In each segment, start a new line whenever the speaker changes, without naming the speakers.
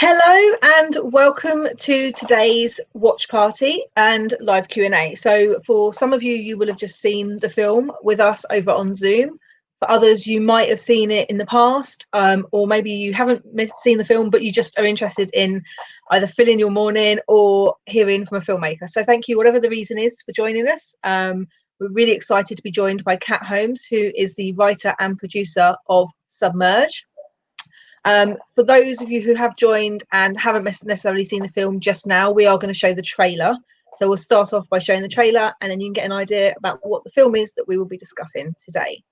Hello and welcome to today's watch party and live Q&A. So for some of you, you will have just seen the film with us over on Zoom. For others, you might have seen it in the past, or maybe you haven't seen the film, but you just are interested in either filling your morning or hearing from a filmmaker. So thank you, whatever the reason is, for joining us. We're really excited to be joined by Kat Holmes, who is the writer and producer of SUBMERGE. For those of you who have joined and haven't necessarily seen the film just now, we are going to show the trailer. So we'll start off by showing the trailer, and then you can get an idea about what the film is that we will be discussing today.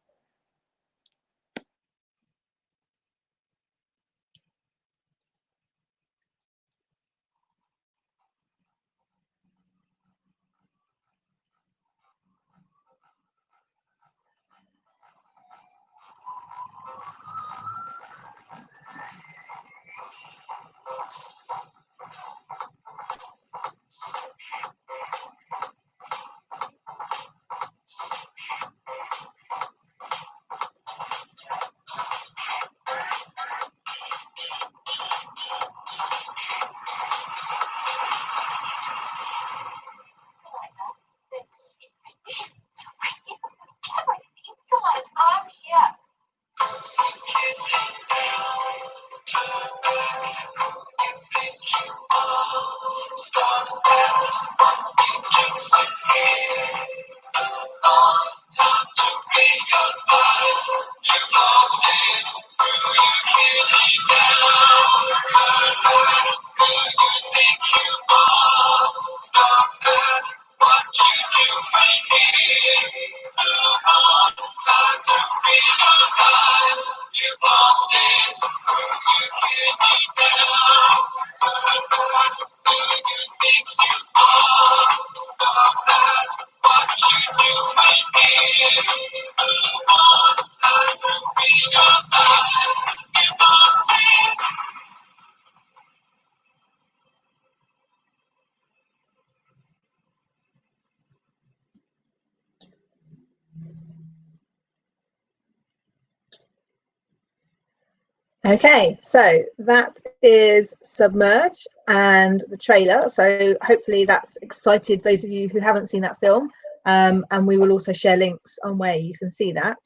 Okay, so that is SUBMERGE and the trailer. So hopefully that's excited those of you who haven't seen that film, and we will also share links on where you can see that.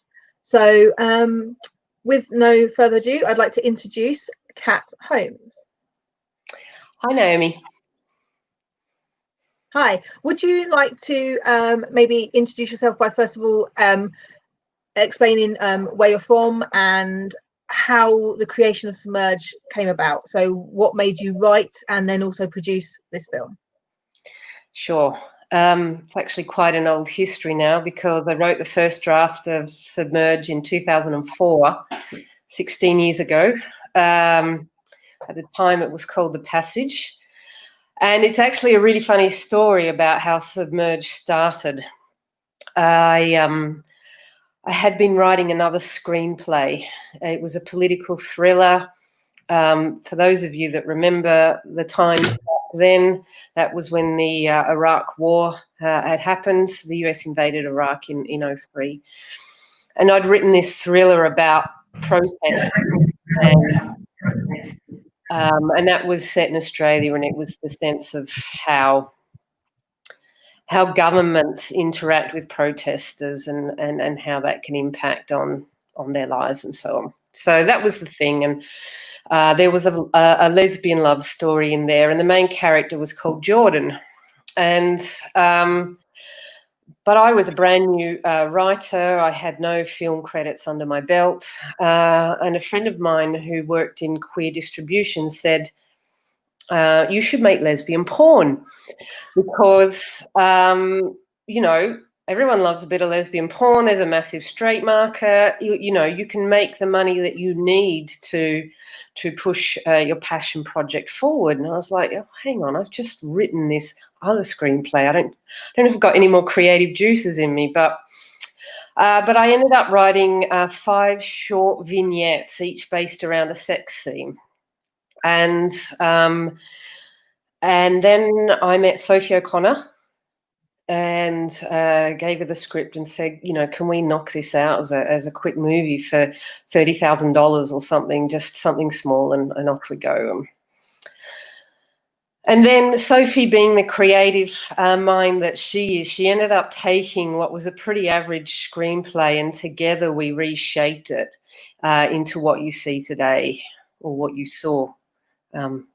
So with no further ado, I'd like to introduce Kat Holmes.
Hi, Naomi.
Hi, would you like to maybe introduce yourself by first of all explaining where you're from and how the creation of SUBMERGE came about? So what made you write and then also produce this film?
Sure. It's actually quite an old history now, because I wrote the first draft of SUBMERGE in 2004, 16 years ago. At the time it was called The Passage. And it's actually a really funny story about how SUBMERGE started. I had been writing another screenplay. It was a political thriller. For those of you that remember the times back then, that was when the Iraq War had happened. The US invaded Iraq in 2003. And I'd written this thriller about protest. And that was set in Australia, and it was the sense of how governments interact with protesters and how that can impact on their lives and so on. So that was the thing. And there was a lesbian love story in there, and the main character was called Jordan. And but I was a brand new writer. I had no film credits under my belt. And a friend of mine who worked in queer distribution said, you should make lesbian porn, because, everyone loves a bit of lesbian porn. There's a massive straight market. You can make the money that you need to push your passion project forward. And I was like, oh, hang on, I've just written this other screenplay. I don't know if I've got any more creative juices in me, but I ended up writing 5 short vignettes, each based around a sex scene. And then I met Sophie O'Connor and gave her the script and said, can we knock this out as a quick movie for $30,000 or something, just something small, and off we go. And then Sophie, being the creative mind that she is, she ended up taking what was a pretty average screenplay, and together we reshaped it into what you see today, or what you saw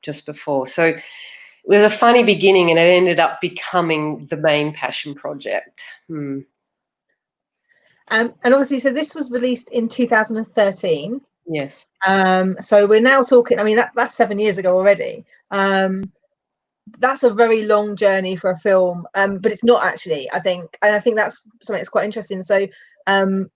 just before. So it was a funny beginning, and it ended up becoming the main passion project.
And obviously, so this was released in 2013.
Yes.
So we're now talking, I mean, that's 7 years ago already. That's a very long journey for a film, but it's not actually, I think. And I think that's something that's quite interesting. So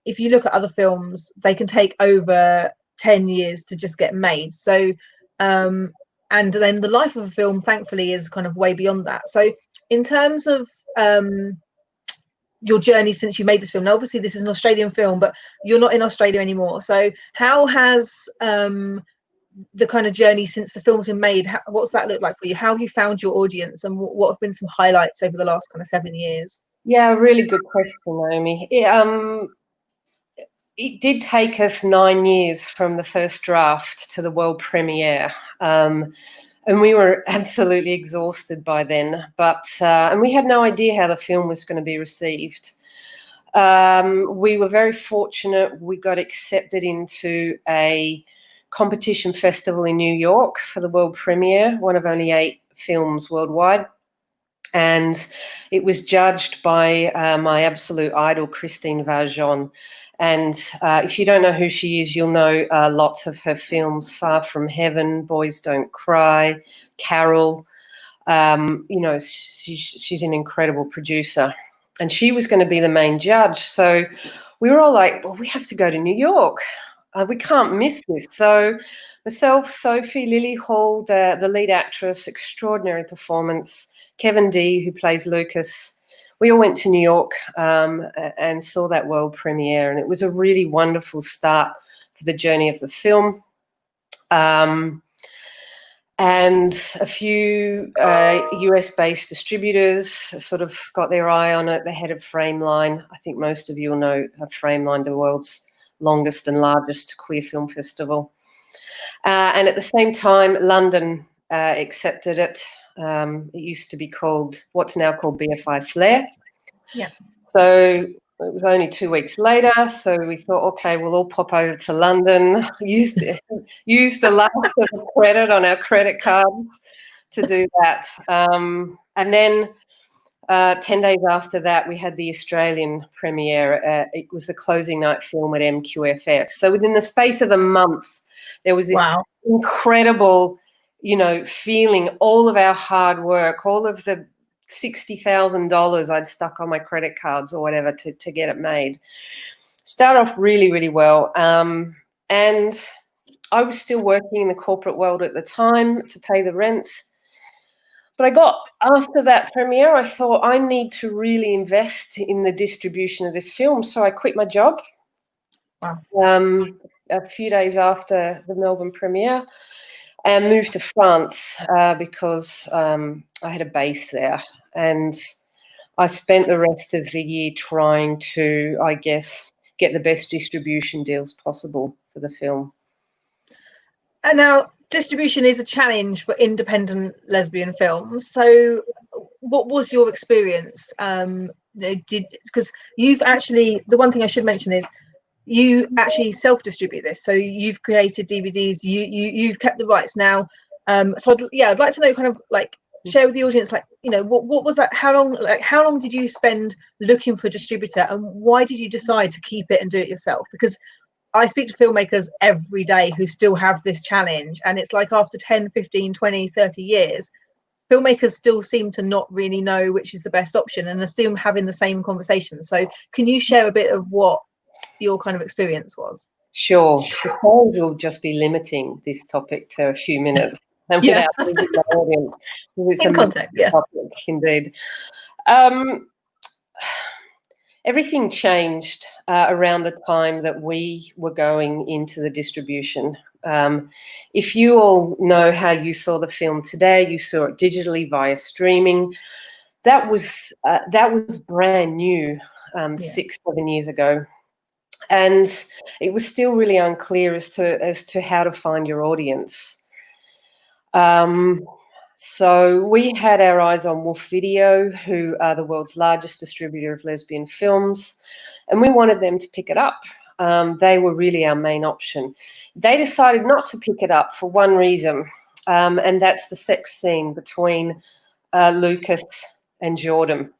if you look at other films, they can take over 10 years to just get made. So and then the life of a film, thankfully, is kind of way beyond that. So in terms of your journey since you made this film, now obviously this is an Australian film, but you're not in Australia anymore. So how has the kind of journey since the film's been made, what's that look like for you? How have you found your audience, and what have been some highlights over the last kind of 7 years?
Yeah, really good question, Naomi. It did take us 9 years from the first draft to the world premiere. And we were absolutely exhausted by then, but and we had no idea how the film was going to be received. We were very fortunate. We got accepted into a competition festival in New York for the world premiere, one of only 8 films worldwide. And it was judged by my absolute idol, Christine Hallett. And if you don't know who she is, you'll know lots of her films: Far From Heaven, Boys Don't Cry, Carol. You know, she's an incredible producer. And she was going to be the main judge. So we were all like, well, we have to go to New York. We can't miss this. So myself, Sophie, Lily Hall, the lead actress, extraordinary performance, Kevin D, who plays Lucas, we all went to New York and saw that world premiere. And it was a really wonderful start for the journey of the film. And a few US-based distributors sort of got their eye on it. The head of Frameline, I think most of you will know Frameline, the world's longest and largest queer film festival. And at the same time, London accepted it. It used to be called, what's now called BFI Flair.
Yeah.
So it was only 2 weeks later. So we thought, okay, we'll all pop over to London, use the last of the credit on our credit cards to do that. And then 10 days after that, we had the Australian premiere. It was the closing night film at MQFF. So within the space of a month, there was this incredible, you know, feeling, all of our hard work, all of the $60,000 I'd stuck on my credit cards or whatever to get it made. Started off really, really well. And I was still working in the corporate world at the time to pay the rent. But after that premiere, I thought I need to really invest in the distribution of this film. So I quit my job. Wow. A few days after the Melbourne premiere, and moved to France because I had a base there. And I spent the rest of the year trying to, I guess, get the best distribution deals possible for the film.
And now distribution is a challenge for independent lesbian films. So what was your experience? Because you've actually, the one thing I should mention is you actually self-distribute this. So you've created DVDs, you've kept the rights now. So I'd like to know, kind of like, share with the audience, like, you know, what was that? How long did you spend looking for a distributor, and why did you decide to keep it and do it yourself? Because I speak to filmmakers every day who still have this challenge, and it's like after 10, 15, 20, 30 years, filmmakers still seem to not really know which is the best option and assume having the same conversation. So can you share a bit of what your kind of experience was?
Sure. The challenge will just be limiting this topic to a few minutes. And without losing the audience, it's in context, topic, indeed. Everything changed around the time that we were going into the distribution. If you all know how you saw the film today, you saw it digitally via streaming. That was brand new 6-7 years ago. And it was still really unclear as to how to find your audience. So we had our eyes on Wolf Video, who are the world's largest distributor of lesbian films, and we wanted them to pick it up. They were really our main option. They decided not to pick it up for one reason, and that's the sex scene between Lucas and Jordan.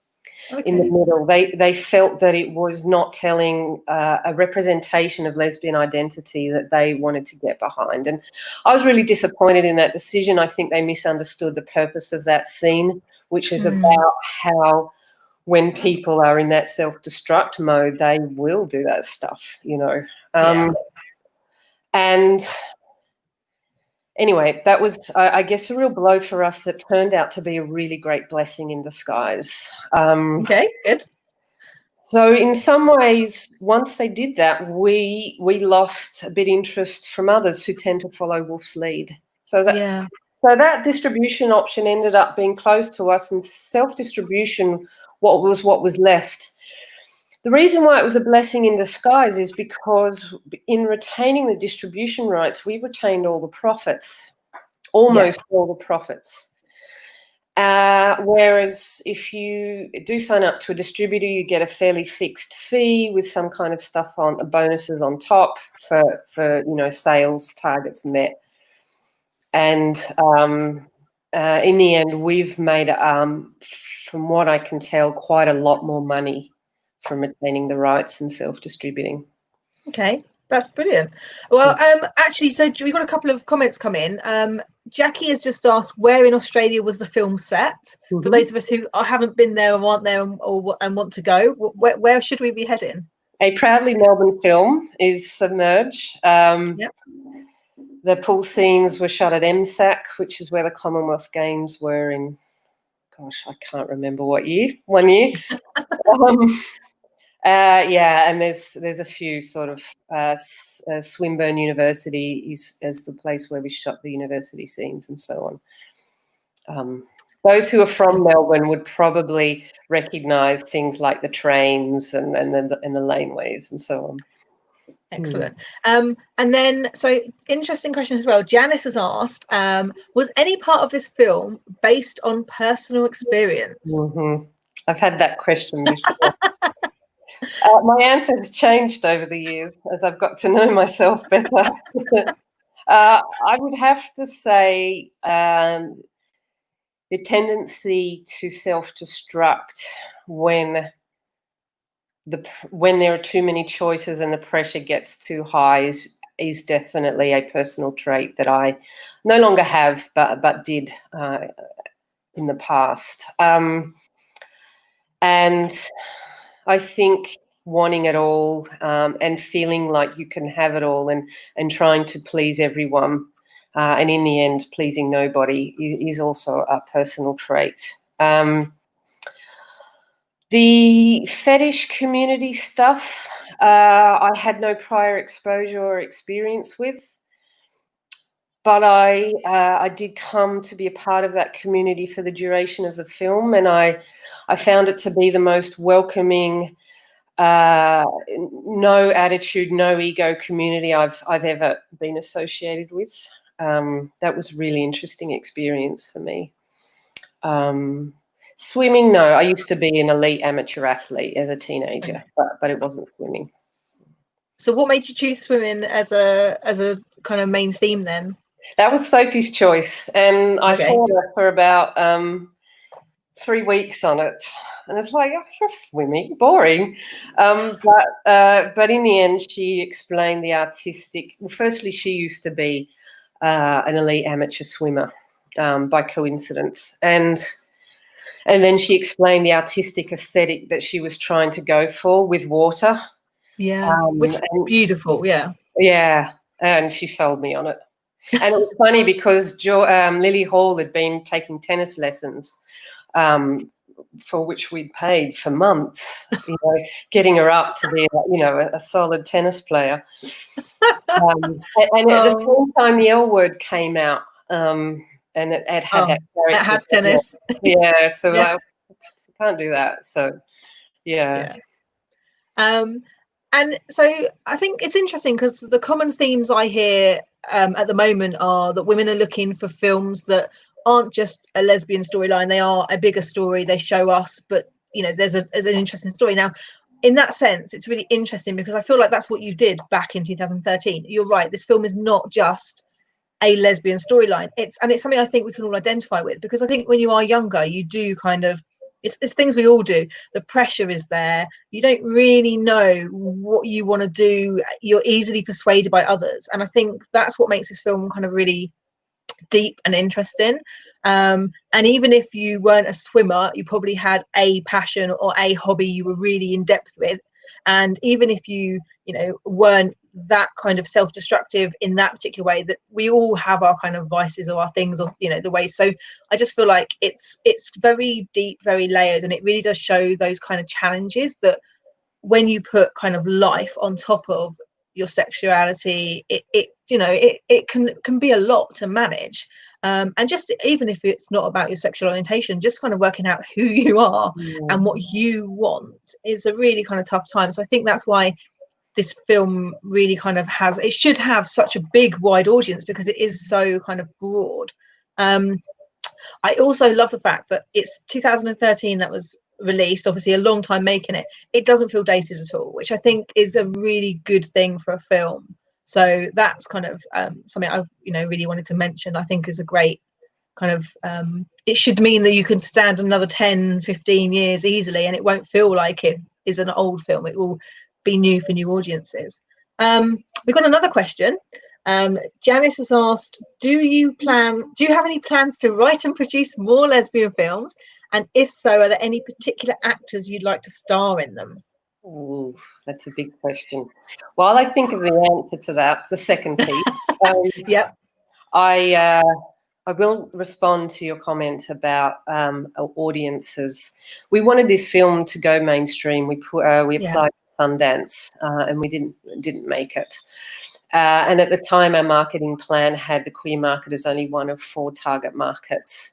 In the middle. They felt that it was not telling a representation of lesbian identity that they wanted to get behind. And I was really disappointed in that decision. I think they misunderstood the purpose of that scene, which is about how when people are in that self-destruct mode, they will do that stuff, you know. And anyway, that was, I guess, a real blow for us that turned out to be a really great blessing in disguise.
Okay, good.
So in some ways, once they did that, we lost a bit interest from others who tend to follow Wolf's lead. So that distribution option ended up being closed to us, and self-distribution what was left. The reason why it was a blessing in disguise is because in retaining the distribution rights, we retained all the profits, almost all the profits. Whereas if you do sign up to a distributor, you get a fairly fixed fee with some kind of stuff on bonuses on top for you know, sales targets met. And in the end, we've made, from what I can tell, quite a lot more money from retaining the rights and self-distributing. Okay.
That's brilliant. Well, actually, so we've got a couple of comments come in. Jackie has just asked, where in Australia was the film set? For those of us who haven't been there and aren't there and want to go, where should we be heading?
A proudly Melbourne film is Submerge. The pool scenes were shot at MSAC, which is where the Commonwealth Games were in, gosh, I can't remember what year, 1 year. And there's a few sort of Swinburne University is the place where we shot the university scenes and so on. Those who are from Melbourne would probably recognise things like the trains and the laneways and so on.
Excellent. And then, so interesting question as well. Janice has asked, was any part of this film based on personal experience?
I've had that question before. My answer has changed over the years as I've got to know myself better. I would have to say the tendency to self-destruct when there are too many choices and the pressure gets too high is definitely a personal trait that I no longer have, but did in the past. And I think wanting it all and feeling like you can have it all and trying to please everyone and in the end pleasing nobody is also a personal trait. The fetish community stuff, I had no prior exposure or experience with, but I did come to be a part of that community for the duration of the film, and I found it to be the most welcoming, no attitude, no ego community I've ever been associated with. That was a really interesting experience for me. Swimming, no. I used to be an elite amateur athlete as a teenager, but it wasn't swimming.
So what made you choose swimming as a kind of main theme then? That
was Sophie's choice, and I fought her for about 3 weeks on it. And it's like, oh, you're swimming, boring. But in the end, she explained the artistic. Well, firstly, she used to be an elite amateur swimmer by coincidence, and then she explained the artistic aesthetic that she was trying to go for with water.
Yeah, which is beautiful. Yeah.
Yeah, and she sold me on it. And it was funny because Lily Hall had been taking tennis lessons, for which we'd paid for months, getting her up to be, a solid tennis player. And at the same time, the L Word came out, and it had that character.
It had tennis.
Yeah, so I can't do that. So, yeah.
And so I think it's interesting because the common themes I hear at the moment are that women are looking for films that aren't just a lesbian storyline, they are a bigger story. They show us, but you know, there's an interesting story. Now, in that sense, it's really interesting because I feel like that's what you did back in 2013. You're right, this film is not just a lesbian storyline. It's something I think we can all identify with, because I think when you are younger, you do kind of, it's things we all do. The pressure is there. You don't really know what you want to do. You're easily persuaded by others. And I think that's what makes this film kind of really deep and interesting. And even if you weren't a swimmer, you probably had a passion or a hobby you were really in depth with. And even if you weren't that kind of self-destructive in that particular way, that we all have our kind of vices or our things, or the ways. So I just feel like it's very deep, very layered, and it really does show those kind of challenges that when you put kind of life on top of your sexuality, it can be a lot to manage. And just even if it's not about your sexual orientation, just kind of working out who you are and what you want is a really kind of tough time. So I think that's why this film really kind of it should have such a big, wide audience, because it is so kind of broad. I also love the fact that it's 2013 that was released, obviously a long time making it. It doesn't feel dated at all, which I think is a really good thing for a film. So that's kind of something I really wanted to mention. I think is a great kind of it should mean that you can stand another 10-15 years easily and it won't feel like it is an old film. It will be new for new audiences. We've got another question. Janice has asked, do you have any plans to write and produce more lesbian films? And if so, are there any particular actors you'd like to star in them?
Ooh, that's a big question. While I think of the answer to that, the second piece,
Yep.
I will respond to your comment about audiences. We wanted this film to go mainstream. We applied for Sundance, and we didn't make it. And at the time, our marketing plan had the queer market as only one of 4 target markets.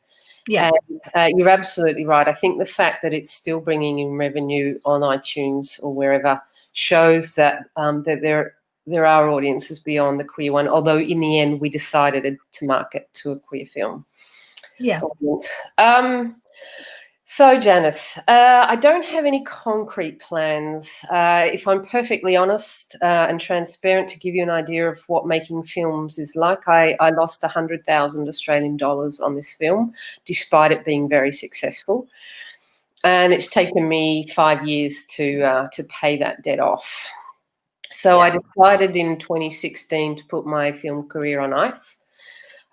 Yeah, and you're absolutely right. I think the fact that it's still bringing in revenue on iTunes or wherever shows that that there are audiences beyond the queer one. Although in the end, we decided to market to a queer film.
Yeah.
So, Janice, I don't have any concrete plans. If I'm perfectly honest and transparent, to give you an idea of what making films is like, I lost 100,000 Australian dollars on this film, despite it being very successful. And it's taken me 5 years to pay that debt off. So I decided in 2016 to put my film career on ice.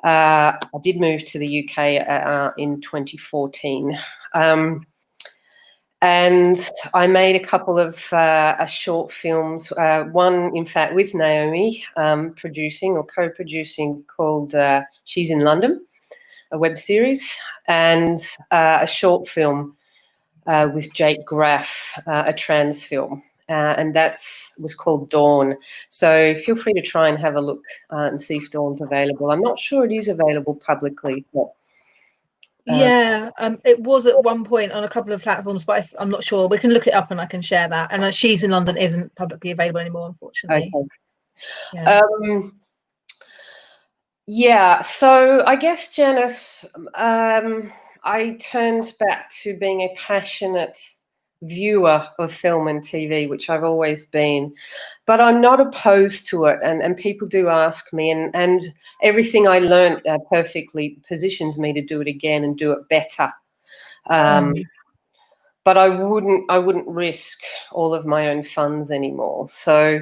I did move to the UK in 2014. And I made a couple of short films, one, in fact, with Naomi, producing or co-producing, called She's in London, a web series, and a short film with Jake Graff, a trans film. And that was called Dawn. So feel free to try and have a look and see if Dawn's available. I'm not sure it is available publicly, but
it was at one point on a couple of platforms, but I'm not sure. We can look it up and I can share that. And She's in London isn't publicly available anymore, unfortunately.
Okay. So I guess, Janice, I turned back to being a passionate viewer of film and TV, which I've always been, but I'm not opposed to it. And people do ask me, and everything I learned perfectly positions me to do it again and do it better. But I wouldn't risk all of my own funds anymore. So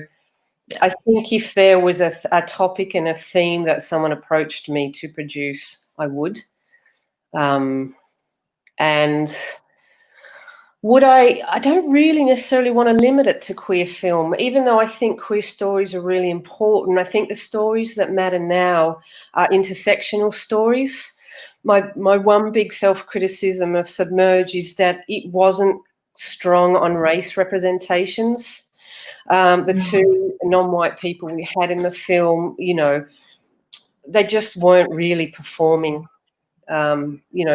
I think if there was a topic and a theme that someone approached me to produce, I would. And would I don't really necessarily want to limit it to queer film, even though I think queer stories are really important. I think the stories that matter now are intersectional stories. My one big self-criticism of Submerge is that it wasn't strong on race representations. The two non-white people we had in the film, they just weren't really performing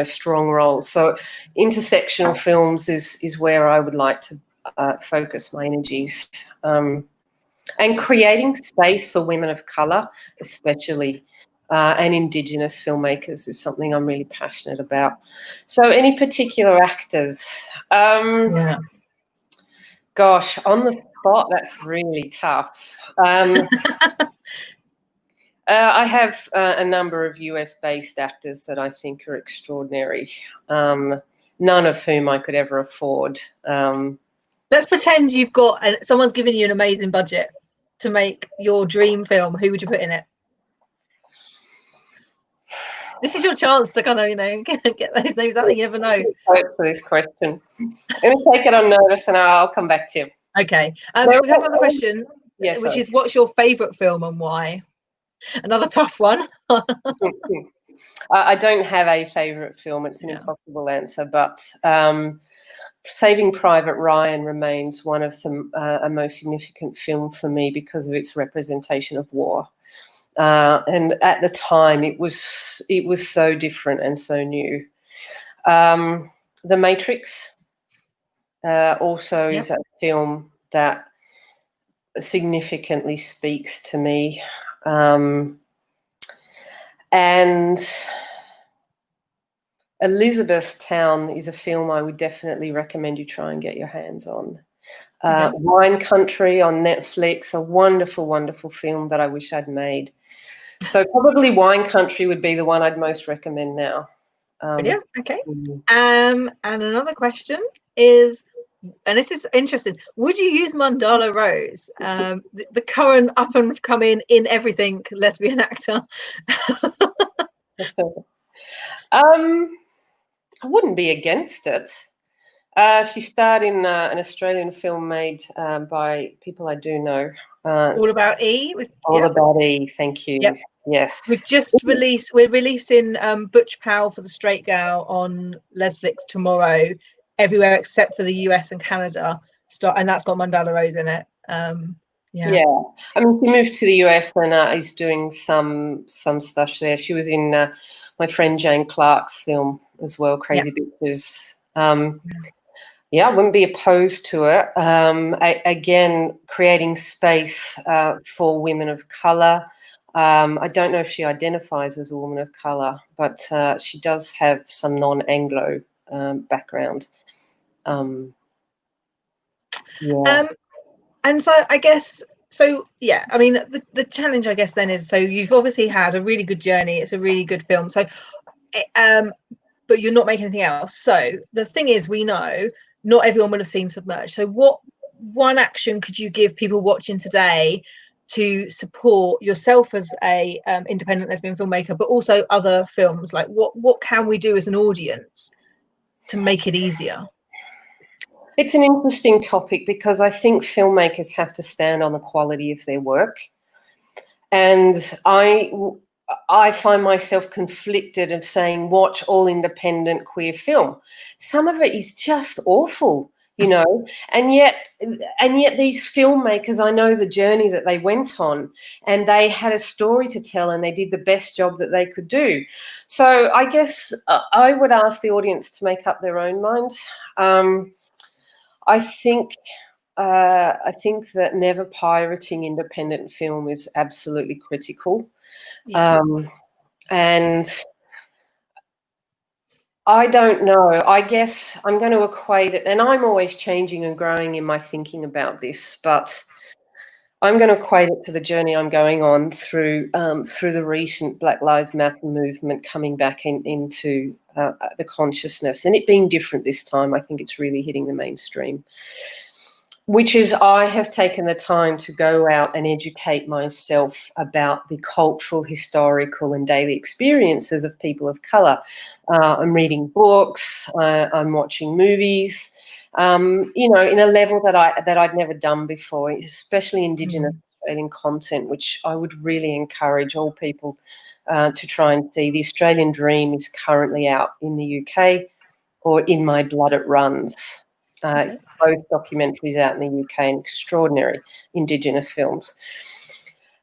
strong roles. So intersectional films is where I would like to focus my energies, and creating space for women of colour, especially. and Indigenous filmmakers is something I'm really passionate about. So any particular actors?
Yeah.
Gosh, on the spot, that's really tough. I have a number of US-based actors that I think are extraordinary, none of whom I could ever afford.
Let's pretend you've got someone's given you an amazing budget to make your dream film. Who would you put in it? This is your chance to kind of, get those names out there. You never know.
For this question, let me take it on notice, and I'll come back to you.
Okay. We've had another question,
yes,
which is, what's your favourite film and why? Another tough one.
I don't have a favourite film. It's an impossible answer, but Saving Private Ryan remains one of the a most significant film for me because of its representation of war. And at the time, it was so different and so new. The Matrix also is a film that significantly speaks to me. And Elizabethtown is a film I would definitely recommend you try and get your hands on. Wine Country on Netflix, a wonderful, wonderful film that I wish I'd made. So probably Wine Country would be the one I'd most recommend now.
Yeah, okay. And another question is, and this is interesting, would you use Mandela Rose, the current up and coming in everything lesbian actor?
I wouldn't be against it. She starred in an Australian film made by people I do know.
All About E.
All About E, thank you.
Yep.
Yes.
We're releasing Butch Powell for the Straight Girl on Netflix tomorrow, everywhere except for the US and Canada. And that's got Mandela Rose in it. Yeah.
I mean, she moved to the US and is doing some stuff there. She was in my friend Jane Clark's film as well, Crazy Bitches. I wouldn't be opposed to it. Again, creating space for women of colour. I don't know if she identifies as a woman of colour, but she does have some non-Anglo background.
And so I guess, I mean, the challenge, I guess, then is, so you've obviously had a really good journey. It's a really good film. So, but you're not making anything else. So the thing is, we know not everyone will have seen Submerge. So what one action could you give people watching today to support yourself as a independent lesbian filmmaker, but also other films? Like what can we do as an audience to make it easier?
It's an interesting topic because I think filmmakers have to stand on the quality of their work. And I find myself conflicted of saying, watch all independent queer film. Some of it is just awful, and yet these filmmakers, I know the journey that they went on, and they had a story to tell, and they did the best job that they could do. So I guess I would ask the audience to make up their own mind. I think that never pirating independent film is absolutely critical. And I don't know. I guess I'm going to equate it, and I'm always changing and growing in my thinking about this, but I'm going to equate it to the journey I'm going on through the recent Black Lives Matter movement coming back into the consciousness, and it being different this time. I think it's really hitting the mainstream, which is I have taken the time to go out and educate myself about the cultural, historical, and daily experiences of people of colour. I'm reading books, I'm watching movies, in a level that I'd never done before, especially Indigenous Australian content, which I would really encourage all people to try and see. The Australian Dream is currently out in the UK, or In My Blood It Runs. Both documentaries out in the UK, and extraordinary Indigenous films.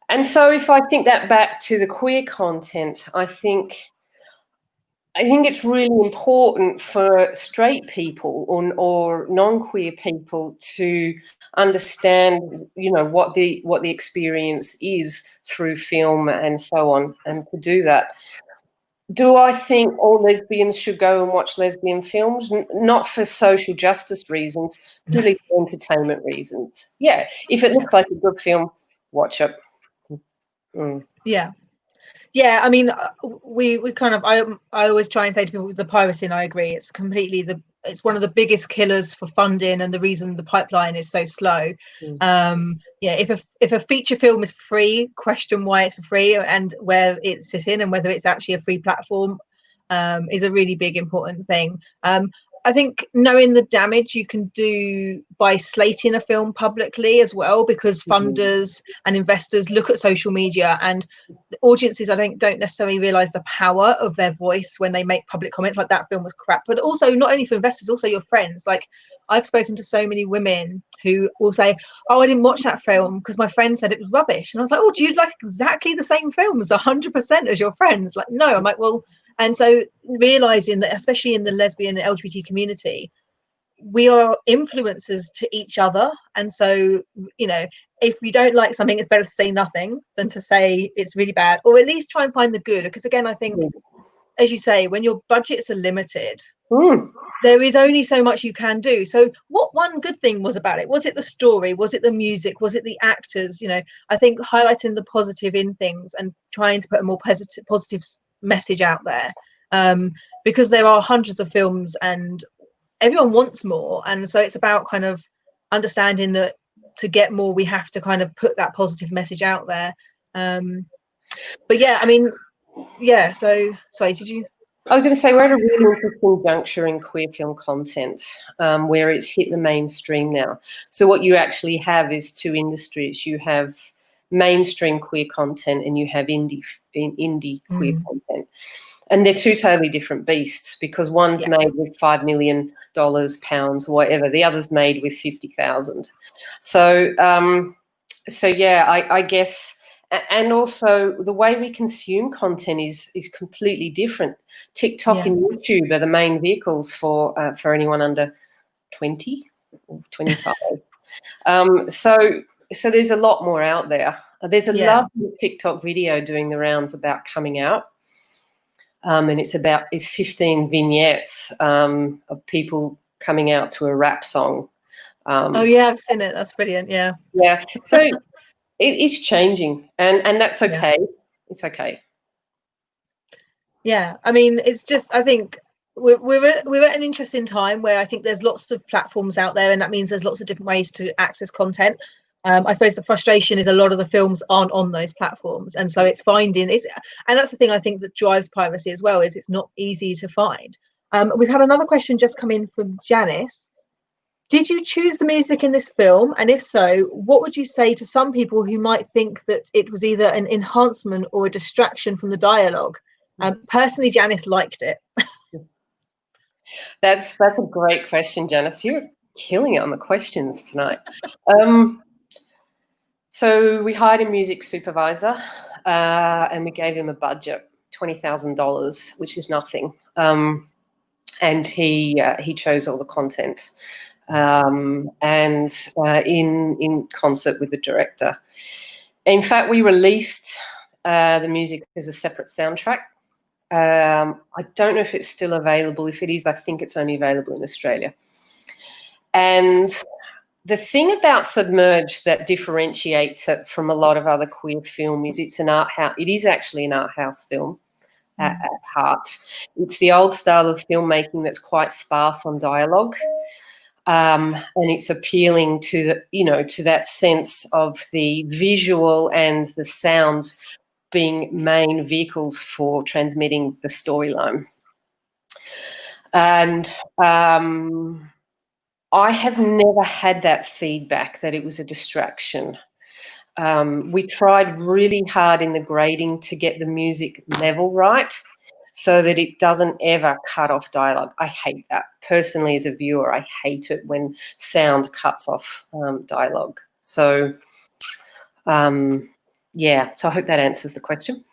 And so if I think that back to the queer content, I think I think it's really important for straight people or non-queer people to understand, you know, what the experience is through film and so on, and to do that. Do I think all lesbians should go and watch lesbian films? Not for social justice reasons, purely for entertainment reasons. Yeah, if it looks like a good film, watch it.
Yeah. Yeah, I mean, we kind of, I always try and say to people, the piracy, and I agree, it's completely it's one of the biggest killers for funding and the reason the pipeline is so slow. Yeah, if a feature film is free, question why it's for free and where it's sitting and whether it's actually a free platform is a really big important thing. I think knowing the damage you can do by slating a film publicly as well, because funders and investors look at social media, and the audiences, I think, don't necessarily realize the power of their voice when they make public comments like that film was crap. But also, not only for investors, also your friends. Like, I've spoken to so many women who will say, oh, I didn't watch that film because my friend said it was rubbish. And I was like, oh, do you like exactly the same films 100% as your friends? Like, no. I'm like, well, and so realizing that, especially in the lesbian and LGBT community, we are influencers to each other. And so, you know, if we don't like something, it's better to say nothing than to say it's really bad, or at least try and find the good. Because again, I think, as you say, when your budgets are limited, there is only so much you can do. So what one good thing was about it? Was it the story? Was it the music? Was it the actors? You know, I think highlighting the positive in things and trying to put a more positive message out there, because there are hundreds of films and everyone wants more, and so it's about kind of understanding that to get more we have to kind of put that positive message out there. But yeah, I mean, yeah, so sorry, did you?
I was going to say, we're at a really interesting juncture in queer film content, where it's hit the mainstream now. So what you actually have is two industries. You have mainstream queer content and you have indie queer content. And they're two totally different beasts, because one's made with $5 million, pounds, whatever. The other's made with 50,000. So, yeah, I guess, and also the way we consume content is completely different. TikTok and YouTube are the main vehicles for anyone under 20 or 25. So there's a lot more out there. There's a lovely TikTok video doing the rounds about coming out. And it's 15 vignettes of people coming out to a rap song.
Oh yeah, I've seen it. That's brilliant. Yeah.
So it's changing, and that's okay. It's okay.
Yeah, I mean, it's just, I think we're at an interesting time where I think there's lots of platforms out there, and that means there's lots of different ways to access content. I suppose the frustration is a lot of the films aren't on those platforms, and so it's finding it's, and that's the thing I think that drives piracy as well, is it's not easy to find. We've had another question just come in from Janice. Did you choose the music in this film? And if so, what would you say to some people who might think that it was either an enhancement or a distraction from the dialogue? Personally, Janice liked it.
That's a great question, Janice. You're killing it on the questions tonight. So we hired a music supervisor, and we gave him a budget, $20,000, which is nothing. And he chose all the content, and in concert with the director. In fact, we released the music as a separate soundtrack. I don't know if it's still available. If it is, I think it's only available in Australia. And the thing about Submerge that differentiates it from a lot of other queer film is it's an art house. It is actually an art house film at heart. It's the old style of filmmaking that's quite sparse on dialogue, and it's appealing to to that sense of the visual and the sound being main vehicles for transmitting the storyline. And I have never had that feedback that it was a distraction. We tried really hard in the grading to get the music level right so that it doesn't ever cut off dialogue. I hate that. Personally, as a viewer, I hate it when sound cuts off dialogue. So, yeah, so I hope that answers the question.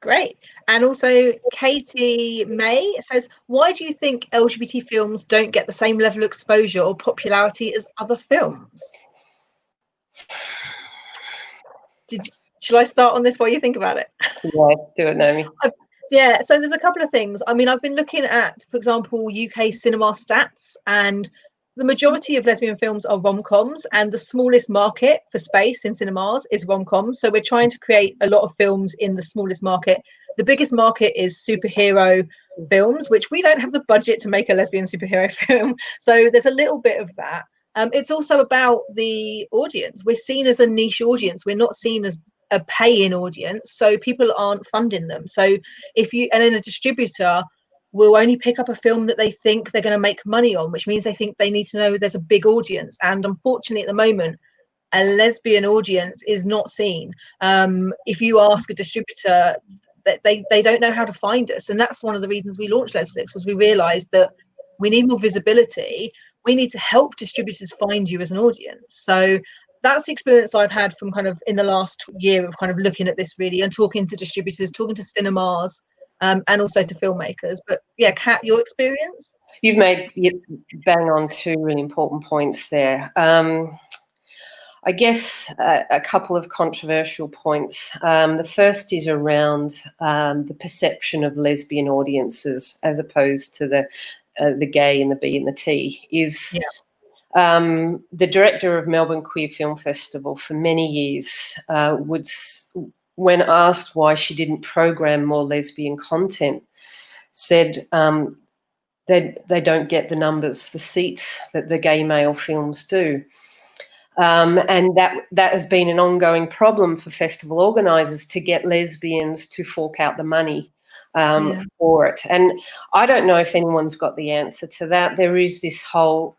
Great. And also Katie May says, why do you think LGBT films don't get the same level of exposure or popularity as other films? Shall I start on this while you think about it?
Yeah, do it, Naomi.
Yeah, so there's a couple of things. I mean, I've been looking at, for example, UK cinema stats, and the majority of lesbian films are rom-coms, and the smallest market for space in cinemas is rom-coms. So we're trying to create a lot of films in the smallest market. The biggest market is superhero films, which we don't have the budget to make a lesbian superhero film. So there's a little bit of that. It's also about the audience. We're seen as a niche audience. We're not seen as a pay-in audience, so people aren't funding them. So if you, and then a distributor will only pick up a film that they think they're going to make money on, which means they think they need to know there's a big audience. And unfortunately, at the moment, a lesbian audience is not seen. If you ask a distributor, that they don't know how to find us, and that's one of the reasons we launched Lesflix, was we realized that we need more visibility. We need to help distributors find you as an audience. So that's the experience I've had from kind of in the last year of kind of looking at this really and talking to distributors, talking to cinemas, and also to filmmakers. But yeah, Kat, your experience?
You've made bang on two really important points there. I guess a couple of controversial points. The first is around the perception of lesbian audiences as opposed to the gay and the B and the T. Is the director of Melbourne Queer Film Festival for many years when asked why she didn't program more lesbian content, said they don't get the numbers, the seats that the gay male films do. And that has been an ongoing problem for festival organisers to get lesbians to fork out the money for it. And I don't know if anyone's got the answer to that. There is this whole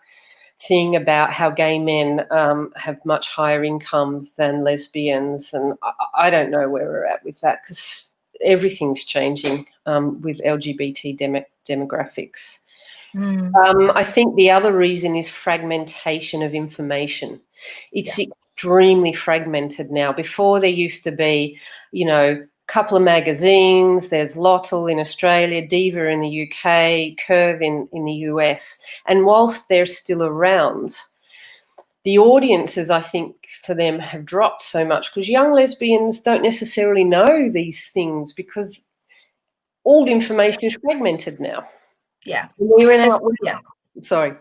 thing about how gay men have much higher incomes than lesbians, and I don't know where we're at with that, because everything's changing with LGBT demographics. I think the other reason is fragmentation of information. It's extremely fragmented now. Before, there used to be, a couple of magazines. There's Lottle in Australia, Diva in the UK, Curve in the US. And whilst they're still around, the audiences, I think, for them have dropped so much because young lesbians don't necessarily know these things because all information is fragmented now.
Yeah.
Sorry.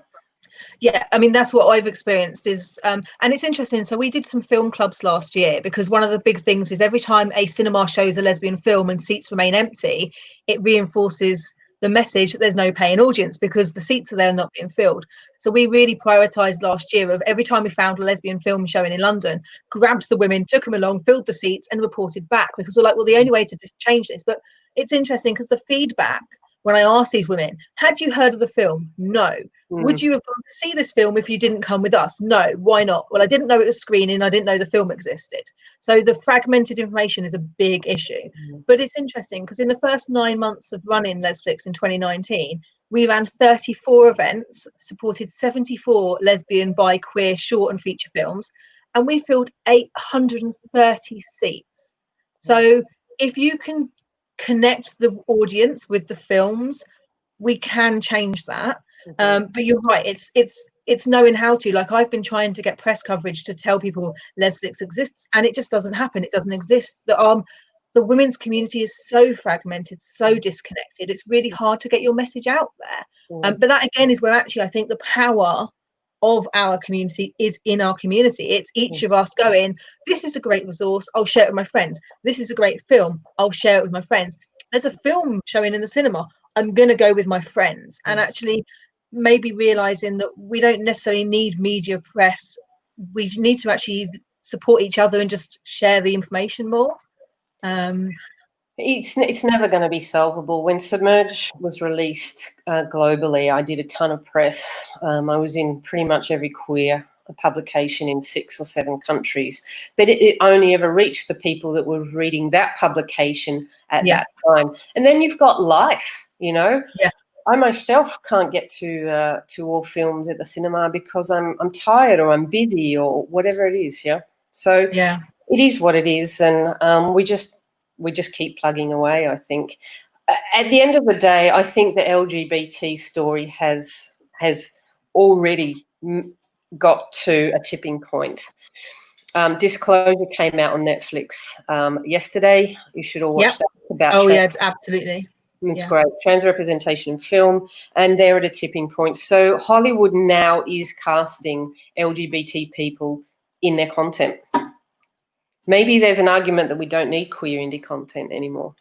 Yeah, I mean, that's what I've experienced is, and it's interesting. So we did some film clubs last year because one of the big things is every time a cinema shows a lesbian film and seats remain empty, it reinforces the message that there's no paying audience because the seats are there not being filled. So we really prioritised last year of every time we found a lesbian film showing in London, grabbed the women, took them along, filled the seats and reported back, because we're like, well, the only way to just change this. But it's interesting because the feedback, when I asked these women, had you heard of the film? No. Would you have gone to see this film if you didn't come with us? No. Why not? Well, I didn't know it was screening. I didn't know the film existed. So the fragmented information is a big issue. But it's interesting because in the first 9 months of running Lesflix in 2019, we ran 34 events, supported 74 lesbian, bi, queer, short and feature films, and we filled 830 seats. So if you can connect the audience with the films, we can change that. But you're right, it's knowing how to. Like, I've been trying to get press coverage to tell people Lesflix exists, and it just doesn't happen. It doesn't exist. The women's community is so fragmented, so disconnected. It's really hard to get your message out there. But that again is where actually I think the power of our community is in our community. It's each of us going, this is a great resource, I'll share it with my friends. This is a great film, I'll share it with my friends. There's a film showing in the cinema, I'm going to go with my friends. And actually maybe realizing that we don't necessarily need media press. We need to actually support each other and just share the information more.
It's never going to be solvable. When Submerge was released globally, I did a ton of press. I was in pretty much every queer publication in 6 or 7 countries, but it only ever reached the people that were reading that publication at that time. And then you've got life, I myself can't get to all films at the cinema because I'm tired or I'm busy or whatever it is. So it is what it is, and we just keep plugging away, I think. At the end of the day, I think the LGBT story has already got to a tipping point. Disclosure came out on Netflix yesterday. You should all watch that. About
Absolutely.
It's great. Trans representation in film, and they're at a tipping point. So Hollywood now is casting LGBT people in their content. Maybe there's an argument that we don't need queer indie content anymore.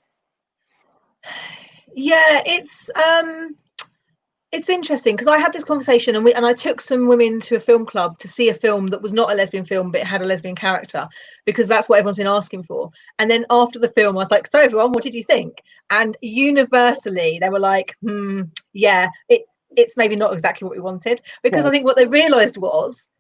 Yeah, it's interesting because I had this conversation and I took some women to a film club to see a film that was not a lesbian film but it had a lesbian character, because that's what everyone's been asking for. And then after the film I was like, so everyone, what did you think? And universally they were like, yeah, it's maybe not exactly what we wanted, because I think what they realized was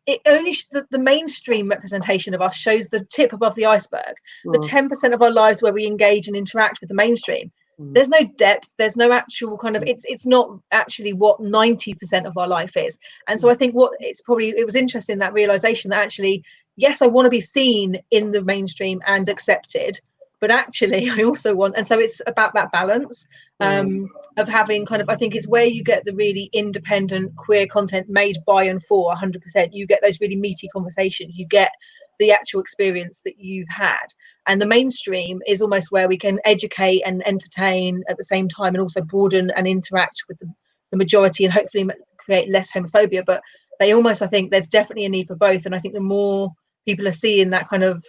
it only the mainstream representation of us shows the tip above the iceberg. The 10% of our lives where we engage and interact with the mainstream, there's no depth, there's no actual kind of, it's not actually what 90% of our life is. And so I think it was interesting, that realization that actually, yes, I want to be seen in the mainstream and accepted, but actually I also want, and so it's about that balance of having kind of, I think it's where you get the really independent queer content made by and for 100%. You get those really meaty conversations, you get the actual experience that you've had. And the mainstream is almost where we can educate and entertain at the same time, and also broaden and interact with the majority and hopefully create less homophobia. But they almost, I think there's definitely a need for both. And I think the more people are seeing that kind of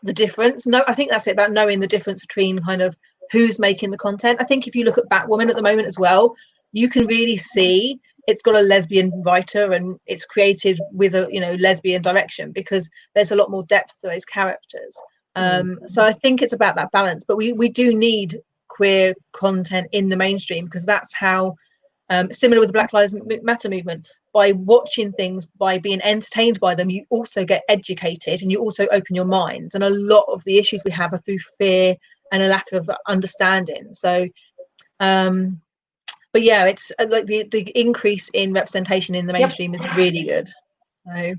the difference, I think that's it, about knowing the difference between kind of who's making the content. I think if you look at Batwoman at the moment as well, you can really see it's got a lesbian writer and it's created with a lesbian direction, because there's a lot more depth to those characters. So I think it's about that balance, but we do need queer content in the mainstream, because that's how, similar with the Black Lives Matter movement, by watching things, by being entertained by them, you also get educated and you also open your minds. And a lot of the issues we have are through fear and a lack of understanding. So but yeah, it's like the increase in representation in the mainstream is really good. So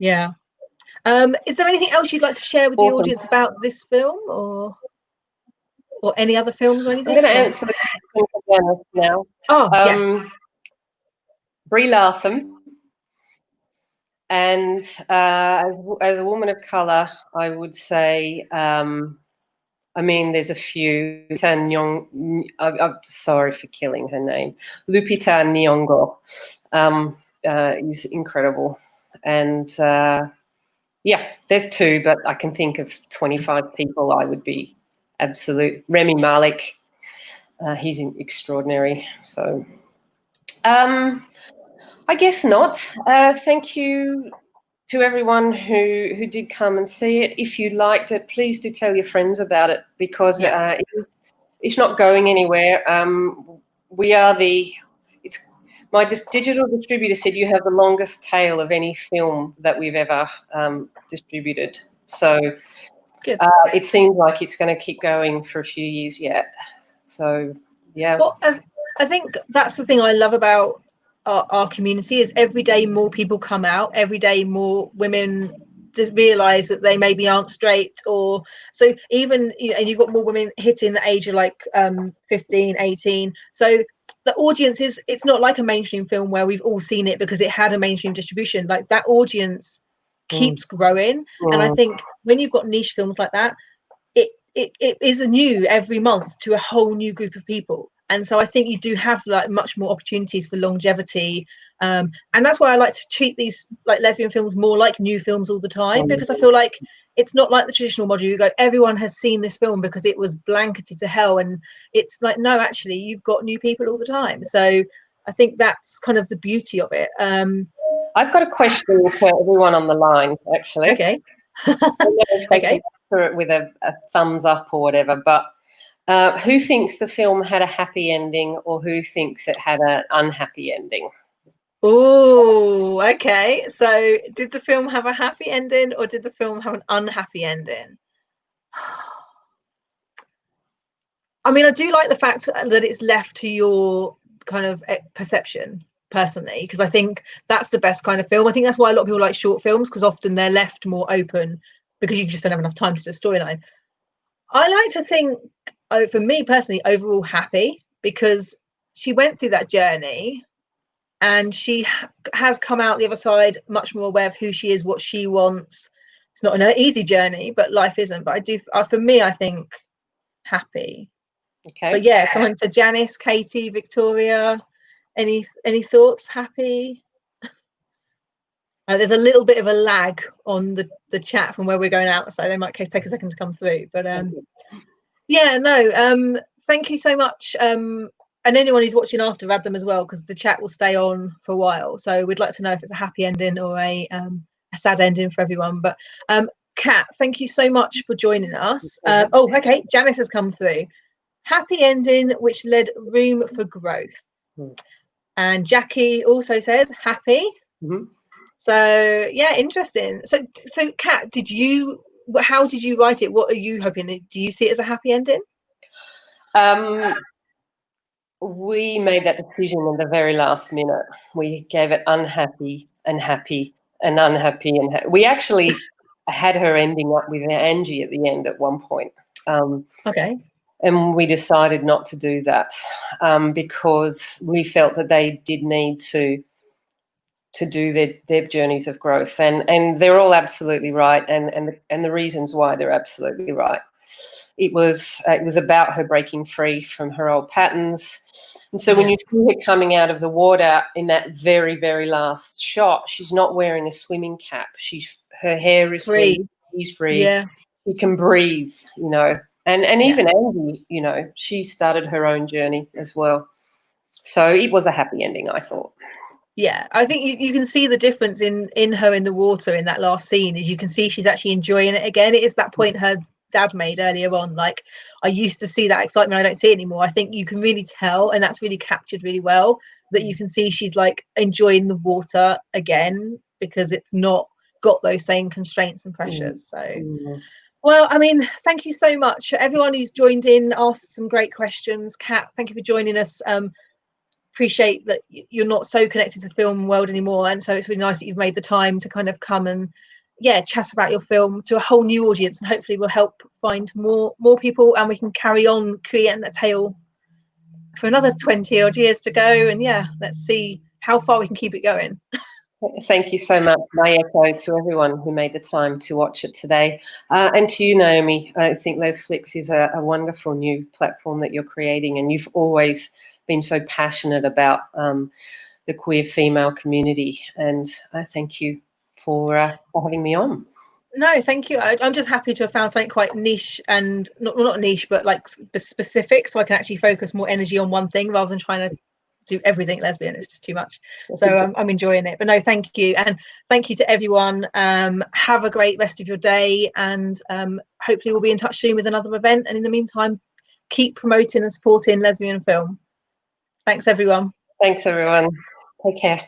yeah. Is there anything else you'd like to share with the audience about this film, or any other films or anything?
I'm going to answer the question now.
Yes.
Brie Larson. And as a woman of colour, I would say, there's a few. I'm sorry for killing her name. Lupita Nyong'o is incredible. And there's two, but I can think of 25 people I would be absolute. Rami Malek, he's extraordinary. So I guess not. Thank you to everyone who did come and see it. If you liked it, please do tell your friends about it, because it's not going anywhere. My digital distributor said you have the longest tail of any film that we've ever distributed. So it seems like it's going to keep going for a few years yet. So, yeah.
Well, I think that's the thing I love about our community, is every day more people come out, every day more women realize that they maybe aren't straight, or so even, and you've got more women hitting the age of like 15, 18. So the audience it's not like a mainstream film where we've all seen it because it had a mainstream distribution. Like, that audience keeps growing. And I think when you've got niche films like that, it is new every month to a whole new group of people. And so I think you do have like much more opportunities for longevity. And that's why I like to treat these like lesbian films more like new films all the time, because I feel like it's not like the traditional model. You go, everyone has seen this film because it was blanketed to hell. And it's like, no, actually, you've got new people all the time. So I think that's kind of the beauty of it.
I've got a question for everyone on the line, actually.
Okay.
Okay. It with a thumbs up or whatever, but who thinks the film had a happy ending, or who thinks it had an unhappy ending?
Oh, okay. So did the film have a happy ending, or did the film have an unhappy ending? I mean, I do like the fact that it's left to your kind of perception, personally, because I think that's the best kind of film. I think that's why a lot of people like short films, because often they're left more open, because you just don't have enough time to do a storyline. I like to think, for me personally, overall happy, because she went through that journey and she has come out the other side much more aware of who she is, what she wants. It's not an easy journey, but life isn't. But I do, for me, I think happy.
Okay.
But yeah, come on to Janice, Katie, Victoria. Any thoughts? Happy? There's a little bit of a lag on the chat from where we're going out, so they might take a second to come through. But yeah, no. Thank you so much. And anyone who's watching after, add them as well, because the chat will stay on for a while. So we'd like to know if it's a happy ending or a sad ending for everyone. But Kat, thank you so much for joining us. Oh, okay. Janice has come through. Happy ending, which led room for growth. And Jackie also says happy. So yeah, interesting. So Kat, how did you write it? What are you hoping? Do you see it as a happy ending?
We made that decision in the very last minute. We gave it unhappy and happy and unhappy and we actually had her ending up with Angie at the end at one point.
Okay.
And we decided not to do that because we felt that they did need to do their journeys of growth, and they're all absolutely right, and the reasons why they're absolutely right. It was about her breaking free from her old patterns. And so when you see her coming out of the water in that very, very last shot, she's not wearing a swimming cap. Her hair is free. She's free.
Yeah.
She can breathe, you know. And even Angie, you know, she started her own journey as well. So it was a happy ending, I thought.
Yeah, I think you can see the difference in her in the water in that last scene. Is you can see she's actually enjoying it again. It is that point her dad made earlier on, like, I used to see that excitement, I don't see it anymore. I think you can really tell, and that's really captured really well, that you can see she's like enjoying the water again because it's not got those same constraints and pressures. So well, I mean, thank you so much everyone who's joined in, asked some great questions. Kat, thank you for joining us. Appreciate that you're not so connected to the film world anymore, and so it's really nice that you've made the time to kind of come and chat about your film to a whole new audience, and hopefully we'll help find more people, and we can carry on creating that tale for another 20 odd years to go. And let's see how far we can keep it going.
Thank you so much. My echo to everyone who made the time to watch it today, and to you, Naomi. I think Lesflix is a wonderful new platform that you're creating, and you've always been so passionate about the queer female community, and I thank you for having me on.
No, thank you. I'm just happy to have found something quite niche, and not niche, but like specific, so I can actually focus more energy on one thing rather than trying to do everything lesbian. It's just too much. So I'm enjoying it. But no, thank you, and thank you to everyone. Have a great rest of your day, and hopefully we'll be in touch soon with another event. And in the meantime, keep promoting and supporting lesbian film. Thanks everyone.
Thanks everyone. Take care.